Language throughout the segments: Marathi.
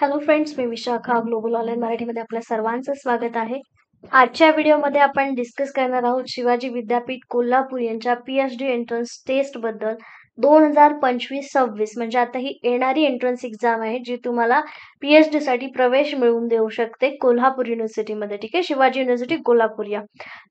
हॅलो फ्रेंड्स, मी विशाखा ग्लोबल ऑनलाईन मराठीमध्ये आपल्या सर्वांचं स्वागत आहे. आजच्या व्हिडिओमध्ये आपण डिस्कस करणार आहोत शिवाजी विद्यापीठ कोल्हापूर यांच्या PhD एंट्रन्स टेस्ट बद्दल 2025-26 म्हणजे आता ही येणारी एंट्रन्स एक्झाम आहे जी तुम्हाला PhD साठी प्रवेश मिळवून देऊ शकते कोल्हापूर युनिव्हर्सिटीमध्ये. ठीक आहे, शिवाजी युनिव्हर्सिटी कोल्हापूर या.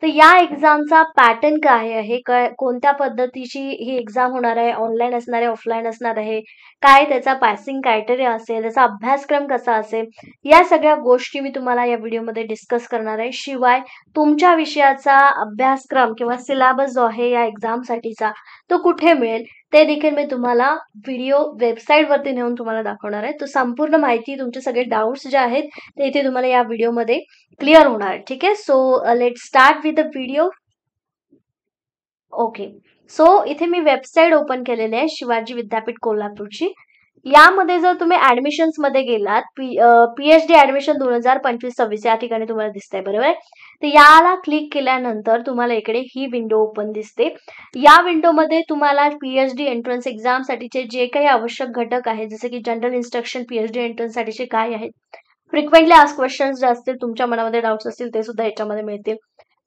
तर या एक्झामचा पॅटर्न काय आहे, कोणत्या पद्धतीची ही एक्झाम होणार आहे, ऑनलाईन असणार आहे, ऑफलाईन असणार आहे, काय त्याचा पासिंग क्रायटेरिया असेल, त्याचा अभ्यासक्रम कसा असेल, या सगळ्या गोष्टी मी तुम्हाला या व्हिडिओमध्ये डिस्कस करणार आहे. शिवाय तुमच्या विषयाचा अभ्यासक्रम किंवा सिलेबस जो आहे या एक्झामसाठीचा तो कुठे मिळेल ते देखील मी तुम्हाला व्हिडिओ वेबसाईटवरती नेऊन तुम्हाला दाखवणार आहे. तो संपूर्ण माहिती, तुमचे सगळे डाऊट्स जे आहेत ते इथे तुम्हाला या व्हिडिओमध्ये क्लिअर होणार आहे. ठीक आहे, so let start with the video. Okay, so इथे मी वेबसाईट ओपन केलेली आहे शिवाजी विद्यापीठ कोल्हापूरची. यामध्ये जर तुम्ही ऍडमिशन्स मध्ये गेलात, PhD ऍडमिशन 2025-26 या ठिकाणी तुम्हाला दिसतंय, बरोबर आहे. तर याला क्लिक केल्यानंतर तुम्हाला इकडे ही विंडो ओपन दिसते. या विंडोमध्ये तुम्हाला PhD एंट्रन्स एक्झाम साठीचे जे काही आवश्यक घटक आहेत, जसे की जनरल इन्स्ट्रक्शन PhD एंट्रन्स साठीचे काय आहेत, फ्रिक्वेंटली आस्क्ड क्वेश्चन्स जे असतील, तुमच्या मनामध्ये डाऊट्स असतील ते सुद्धा याच्यामध्ये मिळतील.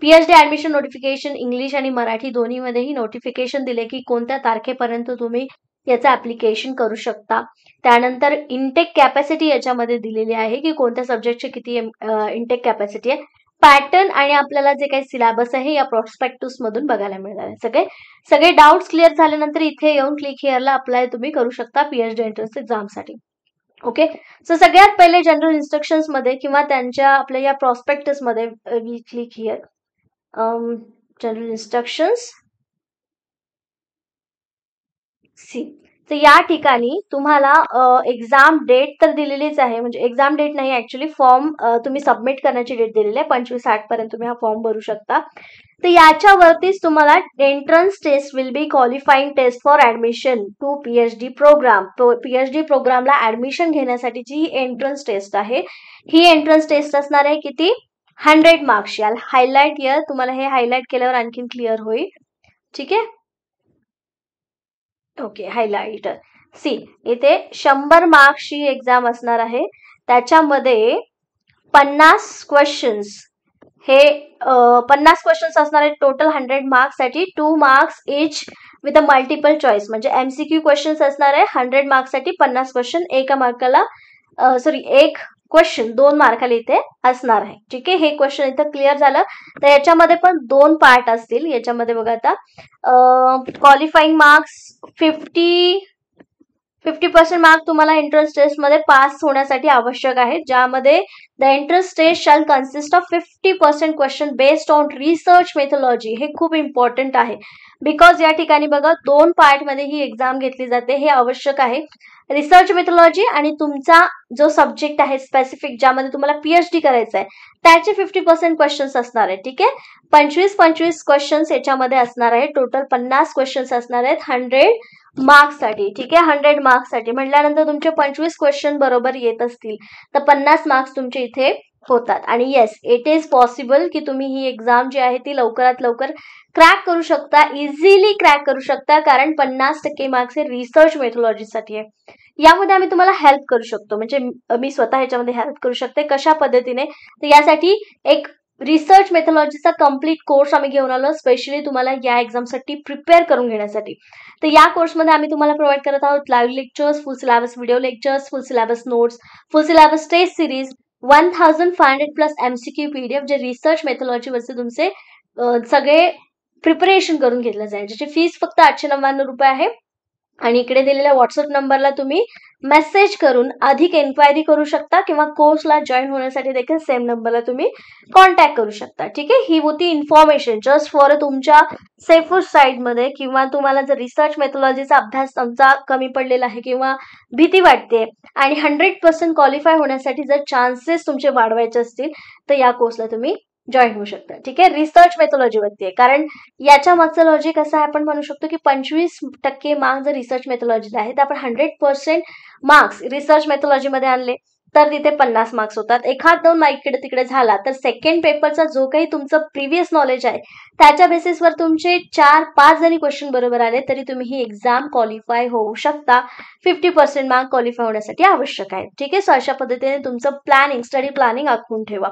PhD ऍडमिशन नोटिफिकेशन इंग्लिश आणि मराठी दोन्हीमध्येही नोटिफिकेशन दिले की कोणत्या तारखेपर्यंत तुम्ही याचं ऍप्लिकेशन करू शकता. त्यानंतर इनटेक कॅपॅसिटी याच्यामध्ये दिलेली आहे की कोणत्या सब्जेक्टची किती इनटेक कॅपॅसिटी आहे. पॅटर्न आणि आपल्याला जे काही सिलेबस आहे या प्रॉस्पेक्टस मधून बघायला मिळणार आहे. सगळे डाऊट्स क्लिअर झाल्यानंतर इथे येऊन क्लिक हिअरला अप्लाय तुम्ही करू शकता PhD एंट्रन्स एक्झामसाठी. ओके, सो सगळ्यात पहिले जनरल इन्स्ट्रक्शन्स मध्ये किंवा त्यांच्या आपल्या या प्रॉस्पेक्टस मध्ये we click here general instructions see. तर या ठिकाणी तुम्हाला एक्झाम डेट तर दिलेलीच आहे, म्हणजे एक्झाम डेट नाही, ऍक्च्युली फॉर्म तुम्ही सबमिट करण्याची डेट दिलेली आहे. 25/8 पर्यंत तुम्ही हा फॉर्म भरू शकता. तर याच्यावरतीच तुम्हाला entrance test will be qualifying test for admission to PhD programme. PhD प्रोग्रामला ऍडमिशन घेण्यासाठीची ही एंट्रन्स टेस्ट आहे. ही एंट्रन्स टेस्ट असणार आहे किती? 100 मार्क्स. याल हायलाइट इयर, तुम्हाला हे हायलाइट केल्यावर आणखीन क्लिअर होईल. ठीक आहे, ओके, हायलाइट सी. इथे 100 मार्क्सची एक्झाम असणार आहे. त्याच्यामध्ये 50 क्वेश्चन्स, हे 50 क्वेश्चन्स असणार आहेत टोटल 100 मार्क्स साठी. 2 marks each with a multiple choice, म्हणजे MCQ क्वेश्चन्स असणार आहे 100 मार्क्स साठी. 50 क्वेश्चन एका मार्काला, एक क्वेश्चन 2 मार्काला इथे असणार आहे. ठीक आहे, हे क्वेश्चन इथे क्लिअर झालं. तर याच्यामध्ये पण 2 पार्ट असतील. याच्यामध्ये बघा आता क्वालिफाईंग मार्क्स 50% मार्क तुम्हाला एंट्रन्स टेस्ट मध्ये पास होण्यासाठी आवश्यक आहेत, ज्यामध्ये the entrance test shall consist of 50% question based on research methodology. हे खूप इम्पॉर्टंट आहे, बिकॉज या ठिकाणी बघा 2 पार्ट मध्ये ही एक्झाम घेतली जाते. हे आवश्यक आहे. रिसर्च मेथोलॉजी आणि तुमचा जो सब्जेक्ट आहे स्पेसिफिक, ज्यामध्ये तुम्हाला PhD करायचं आहे, त्याचे 50% क्वेश्चन्स असणार आहेत. ठीक आहे, 25 क्वेश्चन्स याच्यामध्ये असणार आहे. टोटल 50 क्वेश्चन्स असणार आहेत 100 मार्क्स साठी. ठीक आहे, 100 मार्क्स साठी म्हटल्यानंतर तुमचे 25 क्वेश्चन बरोबर येत असतील तर 50 मार्क्स तुमचे इथे होतात. आणि येस, इट इज पॉसिबल की तुम्ही ही एक्झाम जी आहे ती लवकरात लवकर क्रॅक करू शकता, इझिली क्रॅक करू शकता, कारण 50% मार्क्स हे रिसर्च मेथोलॉजीसाठी आहे. यामध्ये आम्ही तुम्हाला हेल्प करू शकतो, म्हणजे मी स्वतः ह्याच्यामध्ये हेल्प करू शकते. कशा पद्धतीने? तर यासाठी एक रिसर्च मेथोलॉजीचा कम्प्लीट कोर्स आम्ही घेऊन आलो, स्पेशली तुम्हाला या एक्झामसाठी प्रिपेअर करून घेण्यासाठी. तर या कोर्समध्ये आम्ही तुम्हाला प्रोव्हाइड करत आहोत live lectures, full syllabus video lectures, full syllabus notes, full syllabus test series, 1500+ MCQ PDF, जे रिसर्च मेथोलॉजीवरचे तुमचे सगळे प्रिपरेशन करून घेतलं जाईल, ज्याची फीस फक्त 899 रुपये आहे. आणि इकडे दिलेल्या व्हॉट्सअप नंबरला तुम्ही मेसेज करून अधिक एन्क्वायरी करू शकता, किंवा कोर्सला जॉईन होण्यासाठी देखील सेम नंबरला तुम्ही कॉन्टॅक्ट करू शकता. ठीक आहे, ही होती इन्फॉर्मेशन जस्ट फॉर तुमच्या सेफर साईड मध्ये, किंवा तुम्हाला जर रिसर्च मेथोलॉजीचा अभ्यास तुमचा कमी पडलेला आहे किंवा भीती वाटते आणि 100% क्वालिफाय होण्यासाठी जर चान्सेस तुमचे वाढवायचे असतील तर या कोर्सला तुम्ही जॉईन होऊ शकता. ठीक आहे, रिसर्च मेथोलॉजीवरती आहे, कारण याच्या मागचं लॉजिक असं आहे, आपण म्हणू शकतो की 25% मार्क्स जर रिसर्च मेथोलॉजीला आहे तर आपण 100% मार्क्स रिसर्च मेथोलॉजीमध्ये आणले तर तिथे 50 मार्क्स होतात. एखाद 2 मार्क इकडे तिकडे झाला तर सेकंड पेपरचा जो काही तुमचं प्रिव्हियस नॉलेज आहे त्याच्या बेसिसवर तुमचे 4-5 जरी क्वेश्चन बरोबर आले तरी तुम्ही ही एक्झाम क्वालिफाय होऊ शकता. 50% मार्क क्वालिफाय होण्यासाठी आवश्यक आहे. ठीक आहे. सो अशा पद्धतीने तुमचं प्लॅनिंग, स्टडी प्लॅनिंग आखून ठेवा.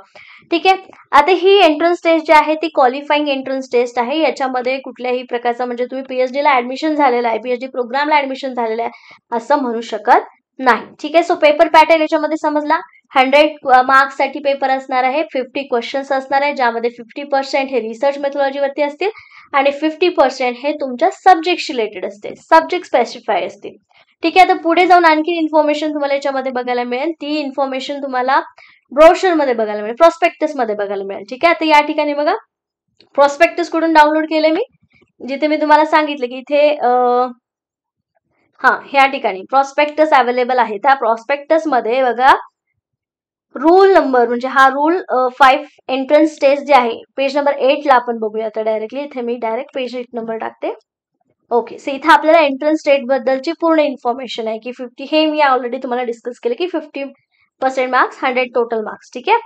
ठीक आहे. आता ही एंट्रन्स टेस्ट जी आहे ती क्वालिफाईंग एंट्रन्स टेस्ट आहे. याच्यामध्ये कुठल्याही प्रकारचा म्हणजे तुम्ही पीएचडी ला ऍडमिशन झालेलं आहे, पीएचडी प्रोग्रामला ऍडमिशन झालेलं आहे असं म्हणू शकत नाही. ठीक आहे. सो पेपर पॅटर्न याच्यामध्ये समजला. 100 मार्क्स साठी पेपर असणार आहे. 50 क्वेश्चन्स असणार आहे, ज्यामध्ये 50% हे रिसर्च मेथोलॉजी वरती असतील आणि 50% हे तुमच्या सब्जेक्ट रिलेटेड असतील, सब्जेक्ट स्पेसिफाय असतील. ठीक आहे. आता पुढे जाऊन आणखी इन्फॉर्मेशन तुम्हाला याच्यामध्ये बघायला मिळेल. ती इन्फॉर्मेशन तुम्हाला ब्रोशर मध्ये बघायला मिळेल, प्रॉस्पेक्टस मध्ये बघायला मिळेल. ठीक आहे. आता या ठिकाणी बघा, प्रॉस्पेक्टस कुठून डाउनलोड केले मी, जिथे मी तुम्हाला सांगितलं की इथे ह्या ठिकाणी प्रॉस्पेक्टस अवेलेबल आहे. त्या प्रॉस्पेक्टस मध्ये बघा रूल नंबर, म्हणजे हा रूल 5 एंट्रन्स टेस्ट जे आहे पेज नंबर 8 ला आपण बघूया. आता डायरेक्टली इथे मी डायरेक्ट पेज 8 नंबर टाकते. ओके. सो इथे आपल्याला एंट्रन्स टेस्ट बद्दलची पूर्ण इन्फॉर्मेशन आहे की 50, हे मी ऑलरेडी तुम्हाला डिस्कस केलं की 50% मार्क्स, 100 टोटल मार्क्स. ठीक आहे.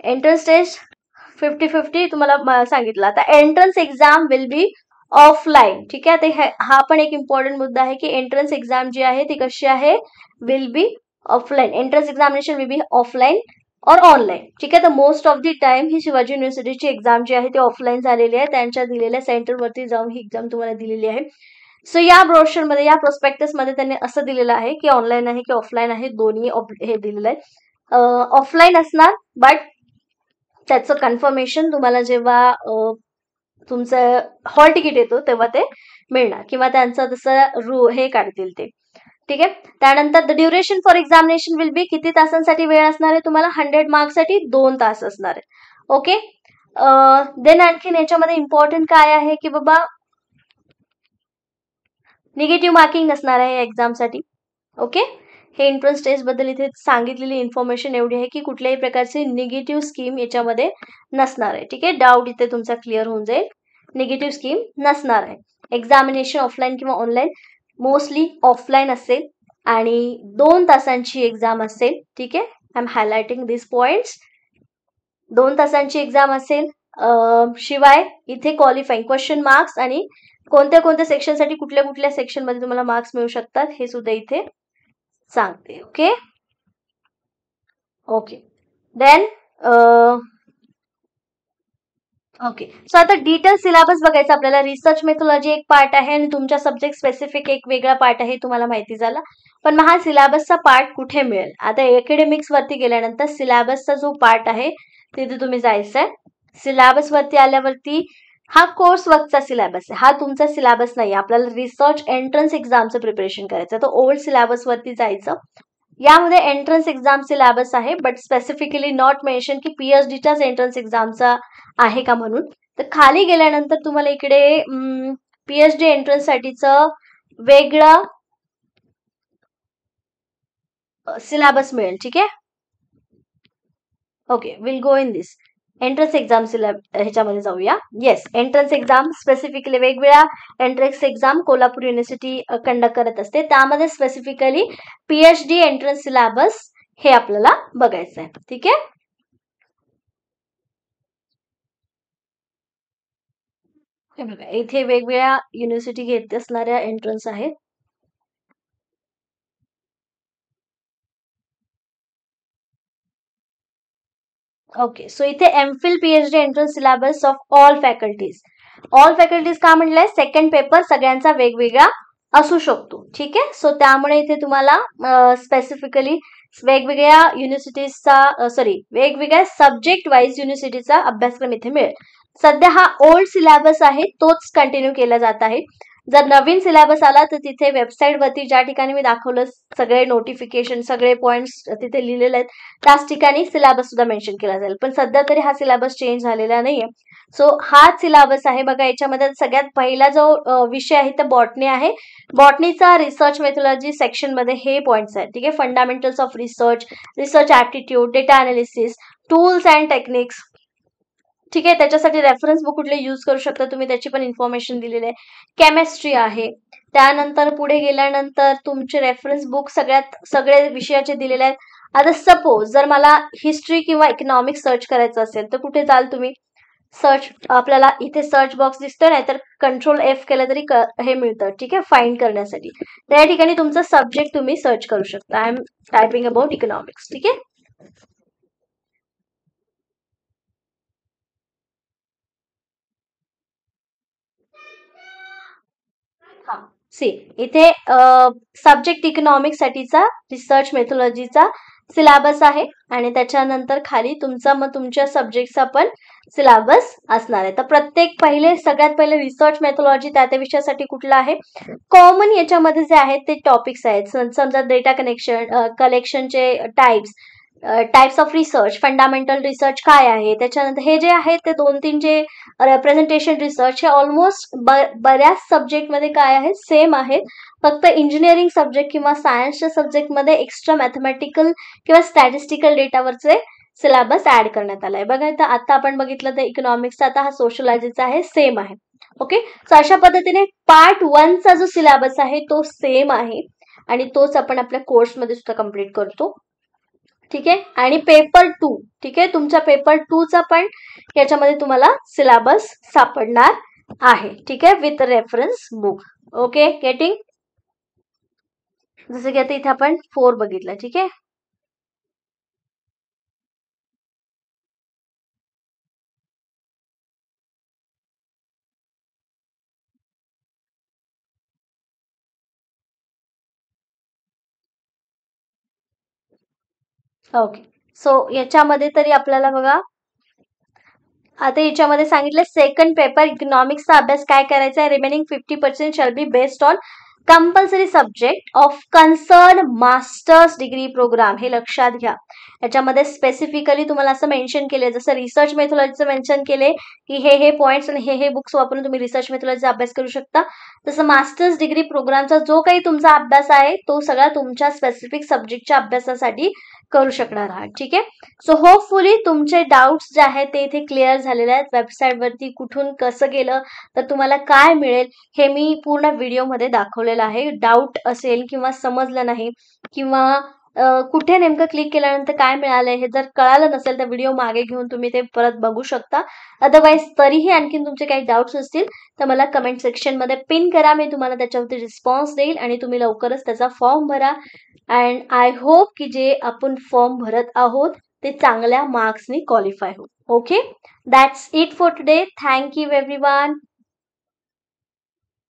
एंट्रन्स टेस्ट 50-50 तुम्हाला सांगितलं. आता entrance exam will be offline. ठीक आहे. आता हा पण एक इम्पॉर्टंट मुद्दा आहे की एंट्रन्स एक्झाम जी आहे ती कशी आहे, will be offline. Entrance examination will be offline और ऑनलाईन. ठीक आहे. तर मोस्ट ऑफ दी टाइम ही शिवाजी युनिव्हर्सिटीची एक्झाम जी आहे ती ऑफलाईन झालेली आहे. त्यांच्या दिलेल्या सेंटरवरती जाऊन ही एक्झाम तुम्हाला दिलेली आहे. सो या ब्रोशर मध्ये, या प्रोस्पेक्टस मध्ये त्यांनी असं दिलेलं आहे की ऑनलाईन आहे की ऑफलाईन आहे, दोन्ही हे दिलेलं आहे. ऑफलाईन असणार, बट त्याचं कन्फर्मेशन तुम्हाला जेव्हा तुमचं हॉल तिकीट येतो तेव्हा ते मिळणार, किंवा त्यांचं तसं हे काढतील ते. ठीक आहे. त्यानंतर the duration for examination will बी, किती तासांसाठी वेळ असणार आहे तुम्हाला, 100 मार्क्स साठी 2 तास असणार आहे. ओके. देन आणखीन याच्यामध्ये इम्पॉर्टंट काय आहे की बाबा निगेटिव्ह मार्किंग नसणार आहे या एक्झामसाठी. ओके. हे एंट्रन्स टेस्ट बद्दल इथे सांगितलेली इन्फॉर्मेशन एवढी आहे की कुठल्याही प्रकारची निगेटिव्ह स्कीम याच्यामध्ये नसणार आहे. ठीक आहे. डाऊट इथे तुमचा क्लिअर होऊन जाईल. निगेटिव्ह स्कीम नसणार आहे. एक्झामिनेशन ऑफलाईन किंवा ऑनलाईन, मोस्टली ऑफलाईन असेल आणि 2 तासांची एक्झाम असेल. ठीक आहे. I am highlighting this points. 2 तासांची एक्झाम असेल. शिवाय इथे क्वालिफाईंग क्वेश्चन मार्क्स आणि कोणत्या कोणत्या सेक्शनसाठी कुठल्या कुठल्या सेक्शन मध्ये तुम्हाला मार्क्स मिळू शकतात हे सुद्धा इथे सांगते. Okay. Okay. Then okay. So आता डिटेल सिलेबस बघायचा आपल्याला. रिसर्च मेथोलॉजी एक पार्ट आहे आणि तुमच्या सब्जेक्ट स्पेसिफिक एक वेगळा पार्ट आहे, तुम्हाला माहिती झाला. पण मग हा सिलेबसचा पार्ट कुठे मिळेल, आता अकॅडमिक्स वरती गेल्यानंतर सिलेबसचा जो पार्ट आहे तिथे तुम्ही जायचंय. सिलेबस वरती आल्यावरती हा कोर्स वर्कचा सिलेबस आहे, हा तुमचा सिलेबस नाही. आपल्याला रिसर्च एंट्रन्स एक्झामचं प्रिपरेशन करायचं, तर ओल्ड सिलेबस वरती जायचं. यामध्ये एंट्रन्स एक्झाम सिलेबस आहे, बट स्पेसिफिकली नॉट मेन्शन की पीएचडीच्याच एंट्रन्स एक्झामचा आहे का म्हणून. तर खाली गेल्यानंतर तुम्हाला इकडे पीएचडी एंट्रन्स साठीचं वेगळं सिलेबस मिळेल. ठीक आहे. Okay. Will go in this entrance exam ह्याच्यामध्ये जाऊया. येस, एंट्रन्स एक्झाम स्पेसिफिकली वेगवेगळ्या entrance exam Kolhapur university conduct करत असते, त्यामध्ये स्पेसिफिकली पीएचडी एंट्रन्स सिलेबस हे आपल्याला बघायचं आहे. ठीक आहे. हे बघा, इथे वेगवेगळ्या युनिव्हर्सिटी घेत असणाऱ्या एंट्रन्स आहेत. ओके. सो इथे MPhil PhD entrance syllabus of all faculties. All faculties का म्हटलंय, सेकंड पेपर सगळ्यांचा वेगवेगळा असू शकतो. ठीक आहे. सो त्यामुळे इथे तुम्हाला स्पेसिफिकली वेगवेगळ्या युनिव्हर्सिटीजचा वेगवेगळ्या सब्जेक्ट वाईज युनिव्हर्सिटीचा अभ्यासक्रम इथे मिळेल. सध्या हा ओल्ड सिलेबस आहे तोच कंटिन्यू केला जात आहे. जर नवीन सिलेबस आला तर तिथे वेबसाईट वरती ज्या ठिकाणी मी दाखवलं सगळे नोटिफिकेशन, सगळे पॉइंट्स तिथे लिहिलेले आहेत, त्याच ठिकाणी सिलेबस सुद्धा मेन्शन केला जाईल. पण सध्या तरी हा सिलेबस चेंज झालेला नाहीये. सो हाच सिलेबस आहे. बघा, याच्यामध्ये सगळ्यात पहिला जो विषय आहे तो बॉटनी आहे. बॉटनीचा रिसर्च मेथोलॉजी सेक्शन मध्ये हे पॉइंट्स आहेत. ठीक आहे. Fundamentals of research, research aptitude, data analysis, tools and techniques. ठीक आहे. त्याच्यासाठी रेफरन्स बुक कुठले यूज करू शकता तुम्ही, त्याची पण इन्फॉर्मेशन दिलेली आहे. केमिस्ट्री आहे. त्यानंतर पुढे गेल्यानंतर तुमचे रेफरन्स बुक सगळे विषयाचे दिलेले आहेत. आता सपोज जर मला हिस्ट्री किंवा इकॉनॉमिक्स सर्च करायचं असेल तर कुठे जाल तुम्ही? सर्च, आपल्याला इथे सर्च बॉक्स दिसतोय, नाहीतर Ctrl+F केलं तरी हे मिळतं, ठीक आहे, फाइंड करण्यासाठी. त्या ठिकाणी तुमचा सब्जेक्ट तुम्ही सर्च करू शकता. I am typing about economics, ठीक आहे. सी इथे सब्जेक्ट इकॉनॉमिक्स साठीचा रिसर्च मेथोलॉजीचा सिलेबस आहे आणि त्याच्यानंतर खाली तुमचा मग तुमच्या सब्जेक्टचा पण सिलेबस असणार आहे. तर प्रत्येक सगळ्यात पहिले रिसर्च मेथोलॉजी त्या विषयासाठी कुठला आहे, कॉमन याच्यामध्ये जे आहेत ते टॉपिक्स आहेत. समजा डेटा कलेक्शनचे types of research, fundamental research काय आहे, त्याच्यानंतर हे जे आहेत ते 2-3 जे रिप्रेझेंटेशन रिसर्च हे ऑलमोस्ट बऱ्याच सब्जेक्टमध्ये काय आहेत, सेम आहेत. फक्त इंजिनिअरिंग सब्जेक्ट किंवा सायन्सच्या सब्जेक्टमध्ये एक्स्ट्रा मॅथमॅटिकल किंवा स्टॅटिस्टिकल डेटावरचे सिलेबस ऍड करण्यात आलाय. बघा इथं आता आपण बघितलं तर इकॉनॉमिक्सचा, आता हा सोशलॉजीचा आहे, सेम आहे. ओके, सो अशा पद्धतीने पार्ट 1 चा जो सिलेबस आहे तो सेम आहे आणि तोच आपण आपल्या कोर्समध्ये सुद्धा कम्प्लीट करतो, ठीक आहे. आणि पेपर 2, ठीक आहे, तुमच्या पेपर 2 चा पण याच्यामध्ये तुम्हाला सिलेबस सापडणार आहे, ठीक आहे, with reference book. Okay, getting? जसं की आता इथे आपण 4 बघितलं, ठीक आहे. ओके, सो याच्यामध्ये तरी आपल्याला बघा आता याच्यामध्ये सांगितलं सेकंड पेपर इकॉनॉमिक्सचा अभ्यास काय करायचा आहे, remaining 50% shall be based on compulsory subject of concern masters degree program. हे लक्षात घ्या. याच्यामध्ये स्पेसिफिकली तुम्हाला असं मेन्शन केले, जसं रिसर्च मेथोलॉजीचं मेन्शन केले की हे पॉइंट्स आणि हे बुक्स वापरून तुम्ही रिसर्च मेथोलॉजीचा अभ्यास करू शकता, तसं मास्टर्स डिग्री प्रोग्रामचा जो काही तुमचा अभ्यास आहे तो सगळा तुमच्या स्पेसिफिक सब्जेक्टच्या अभ्यासासाठी करू शकणार आहात, ठीक आहे. सो होपफुली तुमचे डाऊट्स जे आहेत ते इथे क्लिअर झालेले आहेत. वेबसाईटवरती कुठून कसं गेलं तर तुम्हाला काय मिळेल हे मी पूर्ण व्हिडिओमध्ये दाखवलेलं आहे. डाऊट असेल किंवा समजलं नाही किंवा कुठे नेमकं क्लिक केल्यानंतर काय मिळालंय हे जर कळालं नसेल तर व्हिडिओ मागे घेऊन तुम्ही ते परत बघू शकता. अदरवाईज तरीही आणखीन तुमचे काही डाऊट्स असतील तर मला कमेंट सेक्शनमध्ये पिन करा, मी तुम्हाला त्याच्यावरती रिस्पॉन्स देईल आणि तुम्ही लवकरच त्याचा फॉर्म भरा. अँड आय होप की जे आपण फॉर्म भरत आहोत ते चांगल्या मार्क्सनी क्वालिफाय होईल. Okay, that's it for today. Thank you everyone.